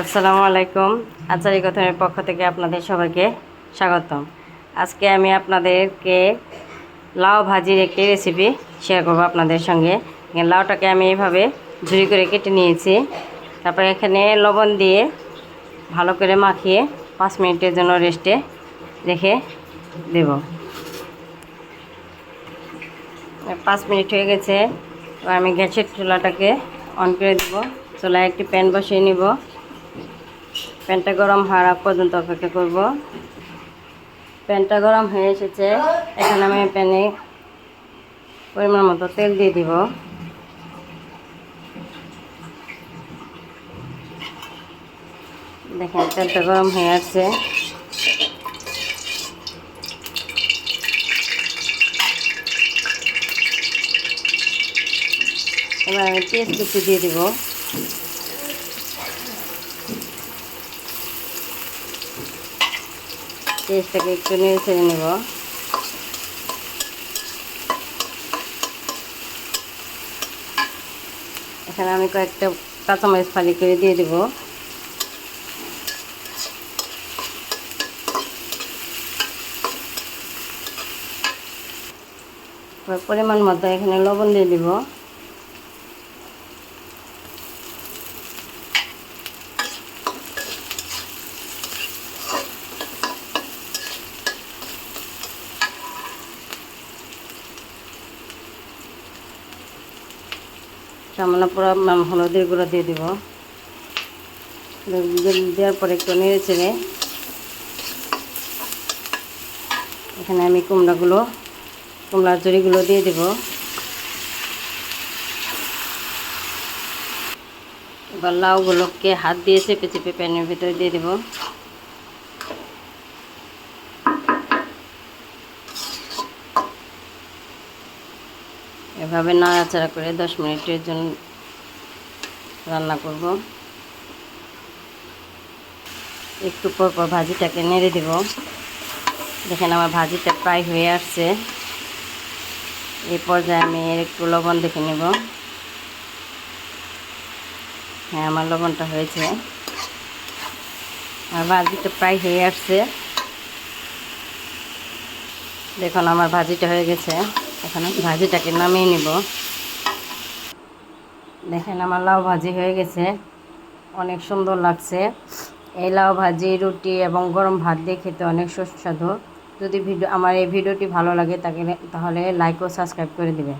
আসসালামু আলাইকুম। আচারি কথনের পক্ষ থেকে আপনাদের সবাইকে স্বাগতম। আজকে আমি আপনাদেরকে লাউ ভাজির একটি রেসিপি শেয়ার করব আপনাদের সঙ্গে। লাউটাকে আমি এইভাবে ঝুরি করে কেটে নিয়েছি। তারপরে এখানে লবণ দিয়ে ভালো করে মাখিয়ে 5 মিনিটের জন্য রেস্টে রেখে দেব। 5 মিনিট হয়ে গেছে। আমি গ্যাসের চুলাটাকে অন করে দেব। চুলায় একটি প্যান বসিয়ে নিব। প্যানটা গরম হওয়ার আগ পর্যন্ত অপেক্ষা করব। প্যানটা গরম হয়ে এসেছে। এখন আমি প্যানে পরিমাণ মতো তেল দিয়ে দিব। দেখেন তেলটা গরম হয়ে আসছে। এবার আমি পেঁয়াজ কুচি দিয়ে দিব। পেঁয়াজটাকে একটু নেড়ে ছেড়ে নেব। এখানে আমি কয়েকটা কাঁচামরিচ ফালি করে দিয়ে দেব। পরিমাণ মতো এখানে লবণ দিয়ে দিব। সামান্য পুরো হলুদের গুঁড়ো দিয়ে দিব। দেওয়ার পরে একটু নেড়ে চেড়ে এখানে আমি কুমড়ার জড়িগুলো দিয়ে দেব। এবার লাউগুলোকে হাত দিয়ে চেপে চেপে প্যানের ভিতরে দিয়ে দেব। এভাবে নাড়াচাড়া করে 10 মিনিটের জন্য রান্না করব। একটু পর পর ভাজিটাকে নেড়ে দেব। দেখেন আমার ভাজিটা প্রায় হয়ে আসছে। এই পর্যায়ে আমি এর একটু লবণ দেখে নেব। হ্যাঁ, আমার লবণটা হয়েছে। আর ভাজিটা প্রায় হয়ে আসছে। দেখুন আমার ভাজিটা হয়ে গেছে। এখন ভাজিটাকে নামিয়ে নিব। দেখেন আমার লাউ ভাজি হয়ে গেছে। অনেক সুন্দর লাগছে। এই লাউ ভাজি রুটি এবং গরম ভাত দিয়ে খেতে অনেক সুস্বাদু। যদি আমার এই ভিডিওটি ভালো লাগে তাহলে লাইক ও সাবস্ক্রাইব করে দিবেন।